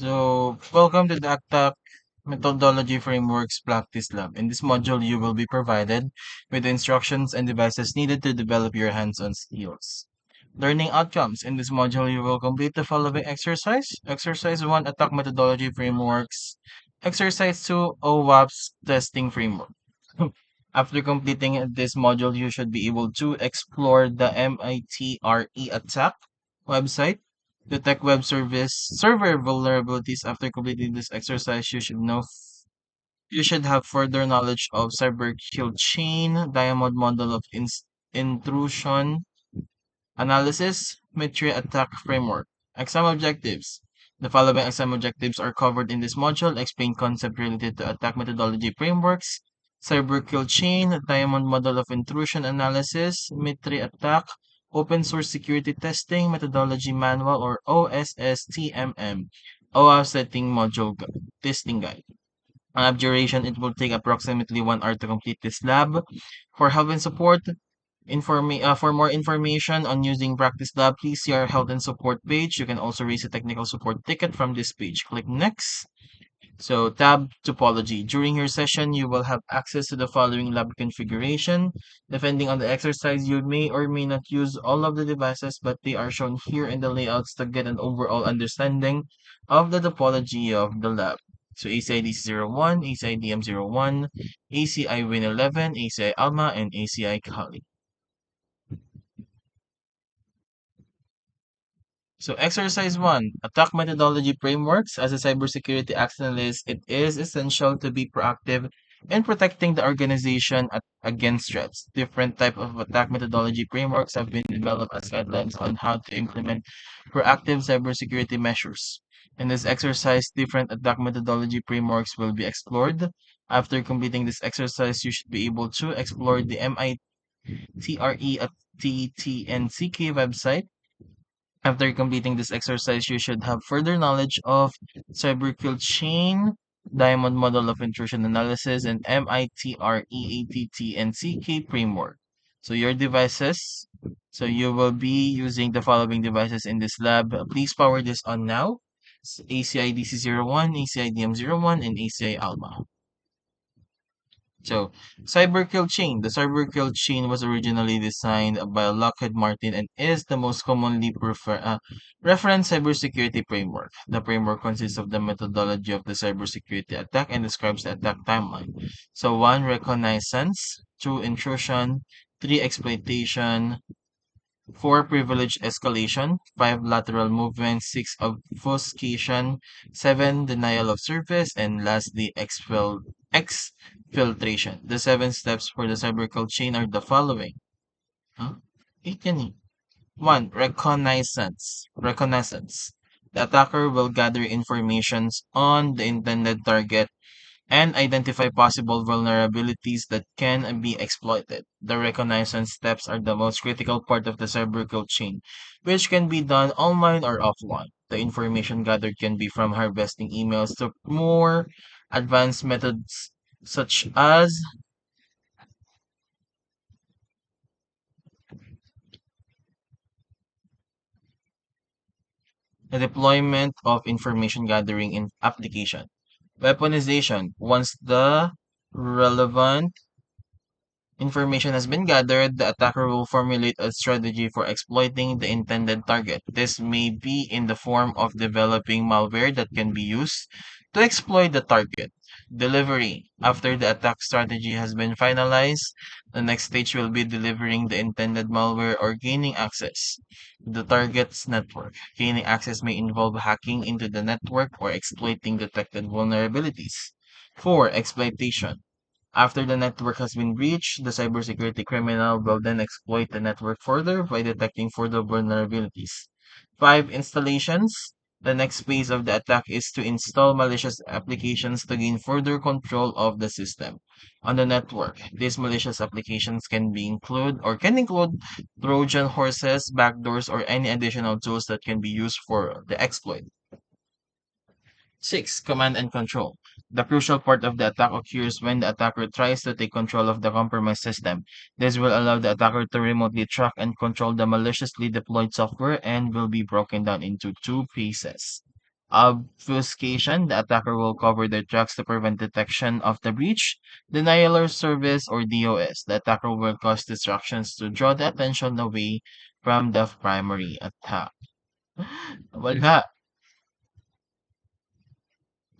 Welcome to the ACTAC Methodology Frameworks Practice Lab. In this module, you will be provided with the instructions and devices needed to develop your hands-on skills. Learning outcomes. In this module, you will complete the following exercise. Exercise 1, ATTAC Methodology Frameworks. Exercise 2, OWASP Testing Framework. After completing this module, you should be able to explore the MITRE ATTAC website, detect web service server vulnerabilities. After completing this exercise, you should have further knowledge of cyber kill chain, diamond model of intrusion analysis, Mitri attack framework. Exam objectives. The following exam objectives are covered in this module. Explain concept related to attack methodology frameworks, cyber kill chain, diamond model of intrusion analysis, Mitri attack, open source security testing methodology manual or OSSTMM, OAuth setting testing guide. On duration, it will take approximately 1 hour to complete this lab. For help and support, for more information on using Practice Lab, please see our help and support page. You can also raise a technical support ticket from this page. Click Next. Tab Topology. During your session, you will have access to the following lab configuration. Depending on the exercise, you may or may not use all of the devices, but they are shown here in the layouts to get an overall understanding of the topology of the lab. So ACID01, ACIDM01, ACI Win11, ACI Alma, and ACI Kali. So exercise 1, attack methodology frameworks. As a cybersecurity analyst, it is essential to be proactive in protecting the organization against threats. Different type of attack methodology frameworks have been developed as guidelines on how to implement proactive cybersecurity measures. In this exercise, different attack methodology frameworks will be explored. After completing this exercise, you should be able to explore the MITRE at TTNCK website. After completing this exercise, you should have further knowledge of cyberkill chain, diamond model of intrusion analysis, and MITREATT and CK framework. So your devices, so you will be using the following devices in this lab. Please power this on now. ACI DC01, ACI DM01, and ACI Alma. So, Cyberkill Chain. The Cyberkill Chain was originally designed by Lockheed Martin and is the most commonly referenced cybersecurity framework. The framework consists of the methodology of the cybersecurity attack and describes the attack timeline. So, 1. Reconnaissance, 2. Intrusion, 3. Exploitation, 4. Privilege escalation, 5. Lateral movement, 6. Obfuscation, 7. Denial of service, and lastly, exfiltration. The 7 steps for the cyberkill chain are the following. Huh? Eight yan eh. 1. Reconnaissance. Reconnaissance. The attacker will gather informations on the intended target and identify possible vulnerabilities that can be exploited. The reconnaissance steps are the most critical part of the cyberkill chain, which can be done online or offline. The information gathered can be from harvesting emails to more advanced methods such as the deployment of information gathering in application. Weaponization. Once the relevant information has been gathered, the attacker will formulate a strategy for exploiting the intended target. This may be in the form of developing malware that can be used to exploit the target. Delivery. After the attack strategy has been finalized, the next stage will be delivering the intended malware or gaining access to the target's network. Gaining access may involve hacking into the network or exploiting detected vulnerabilities. 4. Exploitation. After the network has been breached, the cybersecurity criminal will then exploit the network further by detecting further vulnerabilities. 5. Installations. The next phase of the attack is to install malicious applications to gain further control of the system. On the network, these malicious applications can include Trojan horses, backdoors, or any additional tools that can be used for the exploit. 6. Command and control. The crucial part of the attack occurs when the attacker tries to take control of the compromised system. This will allow the attacker to remotely track and control the maliciously deployed software and will be broken down into two pieces. Obfuscation, the attacker will cover their tracks to prevent detection of the breach. Denial of service or DOS, the attacker will cause distractions to draw the attention away from the primary attack. Wala.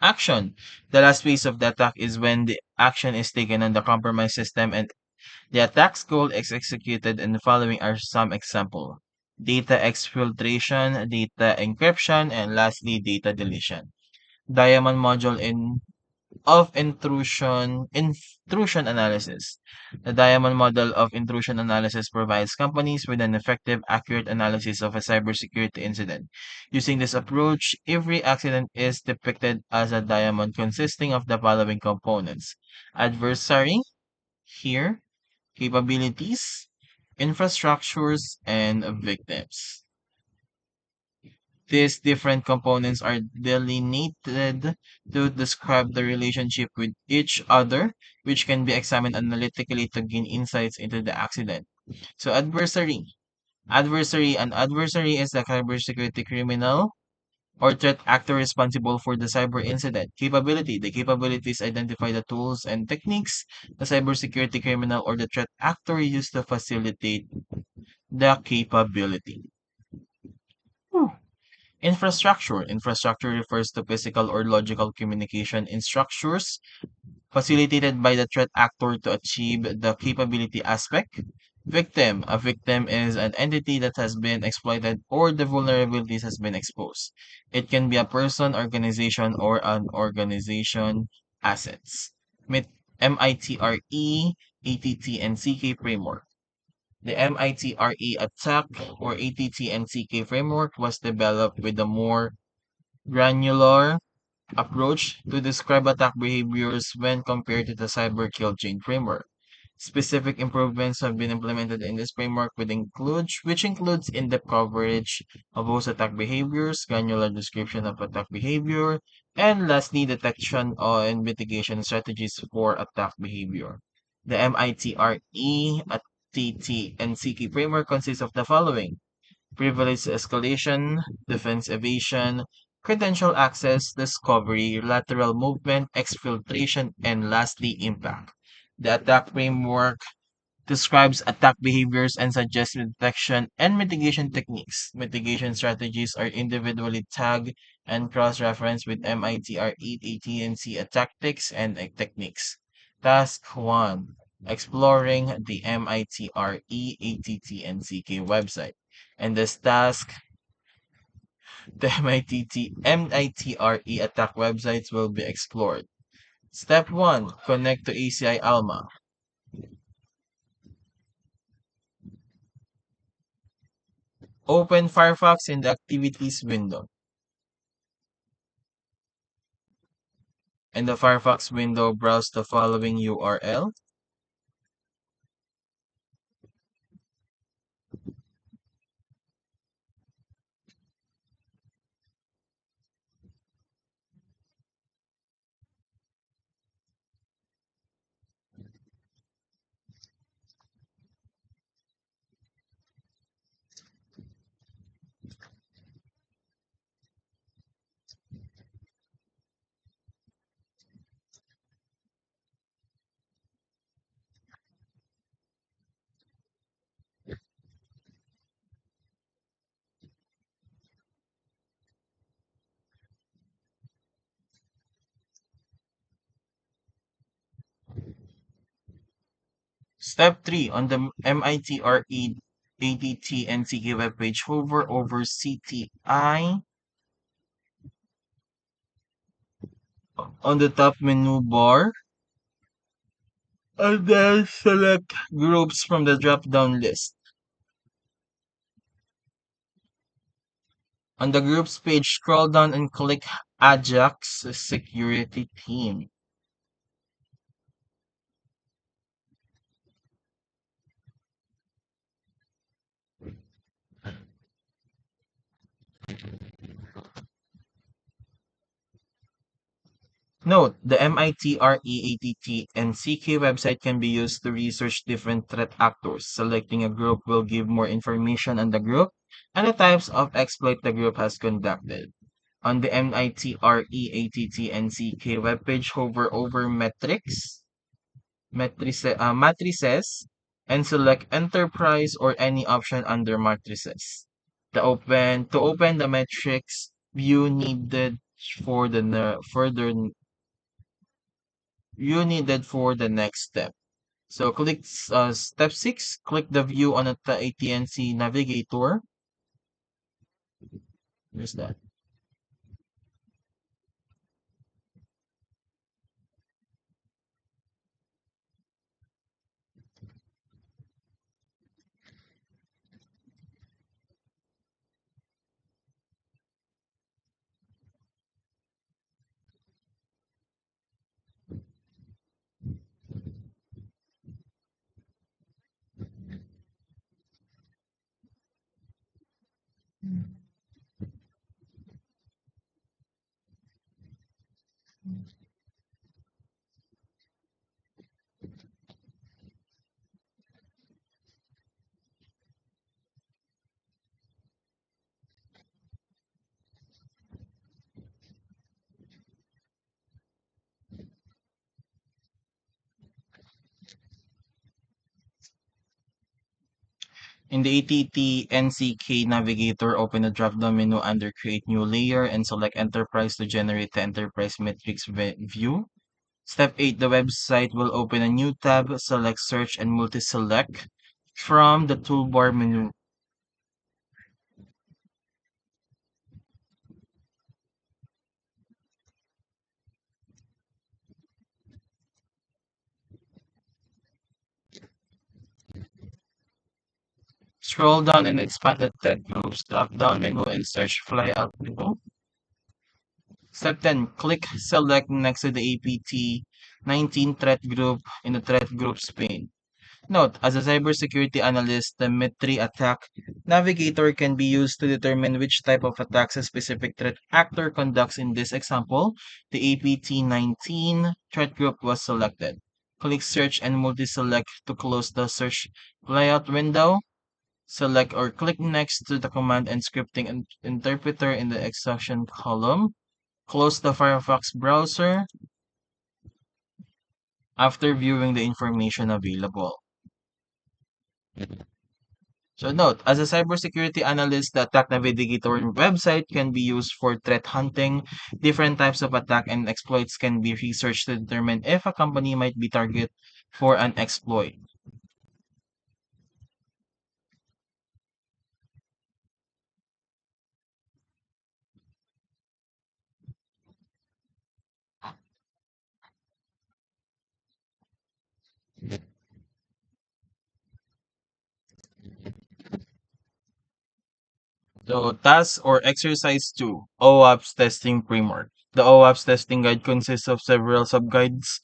Action. The last phase of the attack is when the action is taken on the compromised system and the attack's goal is executed, and the following are some example. Data exfiltration, data encryption, and lastly, data deletion. Diamond module in of intrusion analysis. The Diamond model of intrusion analysis provides companies with an effective, accurate analysis of a cybersecurity incident. Using this approach, every accident is depicted as a diamond consisting of the following components: adversary, here, capabilities, infrastructures, and victims. These different components are delineated to describe the relationship with each other, which can be examined analytically to gain insights into the accident. So, adversary. An adversary is a cybersecurity criminal or threat actor responsible for the cyber incident. Capability. The capabilities identify the tools and techniques the cybersecurity criminal or the threat actor used to facilitate the capability. Infrastructure. Infrastructure refers to physical or logical communication in structures facilitated by the threat actor to achieve the capability aspect. Victim. A victim is an entity that has been exploited or the vulnerabilities has been exposed. It can be a person, organization, or an organization assets. MITRE, ATT, and CK framework. The MITRE attack or ATT and CK framework was developed with a more granular approach to describe attack behaviors when compared to the cyber kill chain framework. Specific improvements have been implemented in this framework which includes in-depth coverage of host attack behaviors, granular description of attack behavior, and lastly, detection and mitigation strategies for attack behavior. The MITRE, TT, and CK framework consists of the following: privilege escalation, defense evasion, credential access, discovery, lateral movement, exfiltration, and lastly, impact. The attack framework describes attack behaviors and suggests detection and mitigation techniques. Mitigation strategies are individually tagged and cross-referenced with MITRE, AT&C tactics and techniques. Task 1. Exploring the MITRE, ATT, and CK website. And this task, the MITRE attack websites will be explored. Step 1. Connect to ACI Alma. Open Firefox in the Activities window. In the Firefox window, browse the following URL. Step 3. On the MITRE ADT and CK webpage, hover over CTI on the top menu bar and then select groups from the drop-down list. On the groups page, scroll down and click Ajax Security Team. Note, the MITRE ATT and CK website can be used to research different threat actors. Selecting a group will give more information on the group and the types of exploit the group has conducted. On the MITREATTNCK webpage, hover over matrices, and select Enterprise or any option under Matrices. To open the matrix view for the ne- further you needed for the next step. So click step 6, click the view on the ATNC navigator. There's that. In the ATT NCK navigator, open the drop-down menu under Create New Layer and select Enterprise to generate the Enterprise Metrics view. Step 8, the website will open a new tab. Select Search and Multi-Select from the toolbar menu. Scroll down and expand the Tech Groups drop-down menu and search Flyout menu. Step 10, click Select next to the APT-19 threat group in the threat groups pane. Note, as a cybersecurity analyst, the MITRE attack navigator can be used to determine which type of attacks a specific threat actor conducts. In this example, the APT-19 threat group was selected. Click Search and multi-select to close the search layout window. Select or click next to the command and scripting interpreter in the exception column. Close the Firefox browser after viewing the information available. So note, as a cybersecurity analyst, the Attack Navigator website can be used for threat hunting. Different types of attack and exploits can be researched to determine if a company might be target for an exploit. So task or exercise 2, OWASP testing framework. The OWASP testing guide consists of several subguides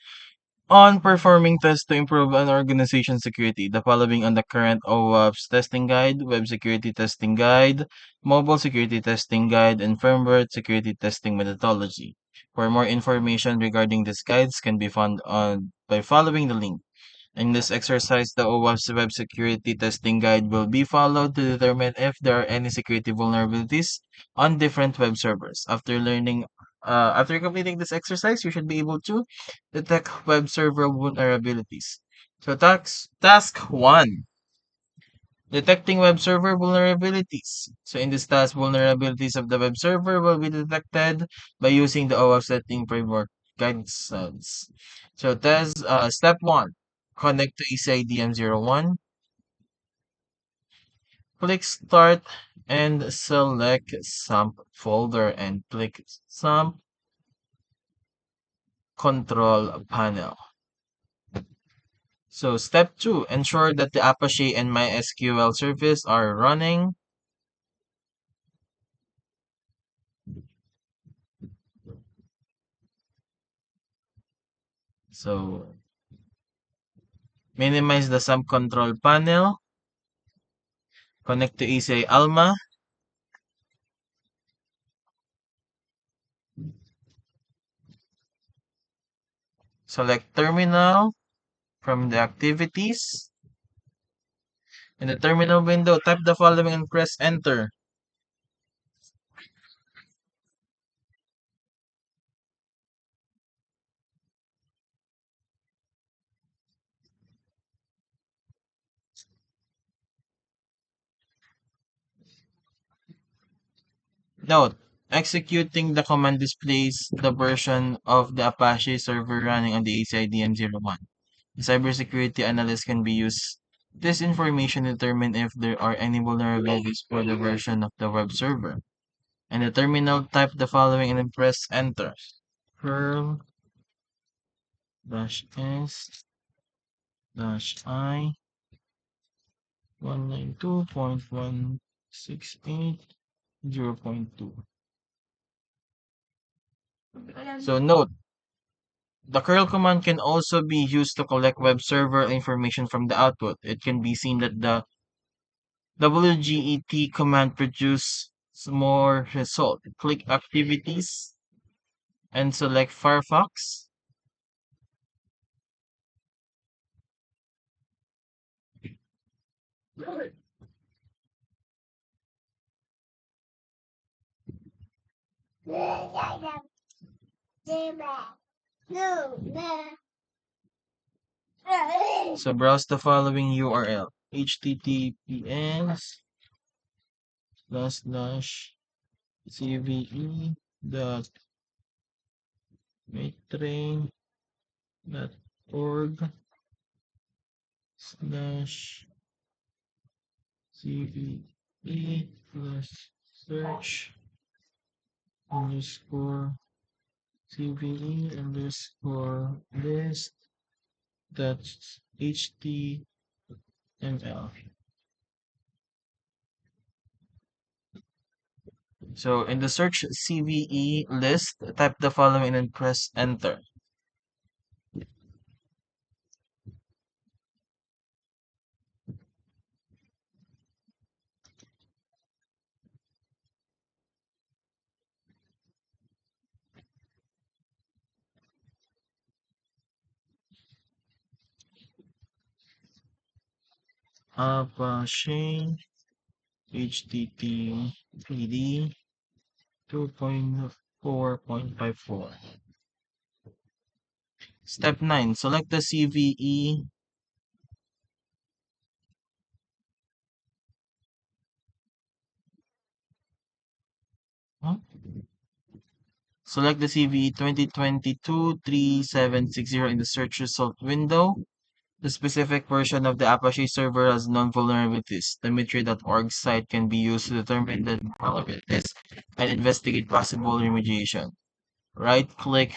on performing tests to improve an organization's security. The following on the current OWASP testing guide: web security testing guide, mobile security testing guide, and firmware security testing methodology. For more information regarding these guides can be found on by following the link. In this exercise, the OWASP web security testing guide will be followed to determine if there are any security vulnerabilities on different web servers. After completing this exercise, you should be able to detect web server vulnerabilities. So task 1, detecting web server vulnerabilities. So in this task, vulnerabilities of the web server will be detected by using the OAuth setting framework guidance. So step 1, connect to ECIDM01, click Start and select SAMP folder and click SAMP control panel. So step 2, ensure that the Apache and MySQL service are running. So minimize the SAMP control panel, connect to ECI Alma, select terminal from the activities. In the terminal window, type the following and press enter. Note, executing the command displays the version of the Apache server running on the ACIDM01. The cybersecurity analyst can be used this information to determine if there are any vulnerabilities for the version of the web server. In the terminal, type the following and then press enter. Curl -s -i 192.168.0.2. So note, the curl command can also be used to collect web server information from the output. It can be seen that the wget command produces more result. Click activities and select Firefox. So browse the following URL: https slash slash cve dot metrain dot org slash cve plus search underscore cve underscore list dot html. So in the search CVE list, type the following and press enter. Apache HTTPD 2.4.54. Step 9. Select the CVE. Huh? Select the CVE 2022-3760 in the search result window. The specific version of the Apache server has known vulnerabilities. The Mitre.org site can be used to determine the vulnerabilities and investigate possible remediation. Right-click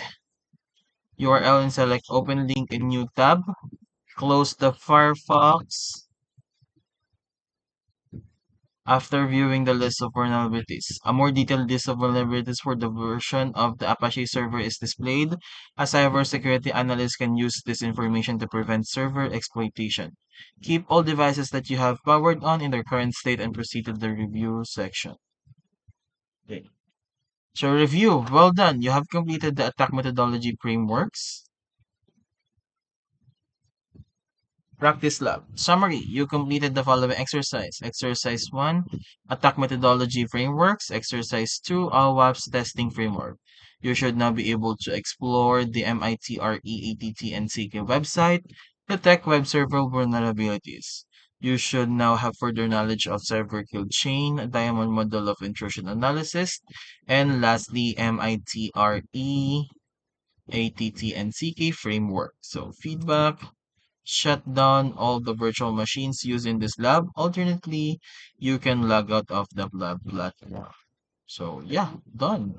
URL and select Open Link in New tab. Close the Firefox. After viewing the list of vulnerabilities, a more detailed list of vulnerabilities for the version of the Apache server is displayed. A cybersecurity analyst can use this information to prevent server exploitation. Keep all devices that you have powered on in their current state and proceed to the review section. Okay. So review, well done. You have completed the attack methodology frameworks. Practice lab. Summary. You completed the following exercise. Exercise 1, Attack Methodology Frameworks. Exercise 2, OWASP Testing Framework. You should now be able to explore the MITRE ATT and CK website, detect web server vulnerabilities. You should now have further knowledge of server kill chain, diamond model of intrusion analysis, and lastly, MITRE ATT and CK framework. So feedback, shut down all the virtual machines used in this lab. Alternately, you can log out of the lab platform. So yeah, done.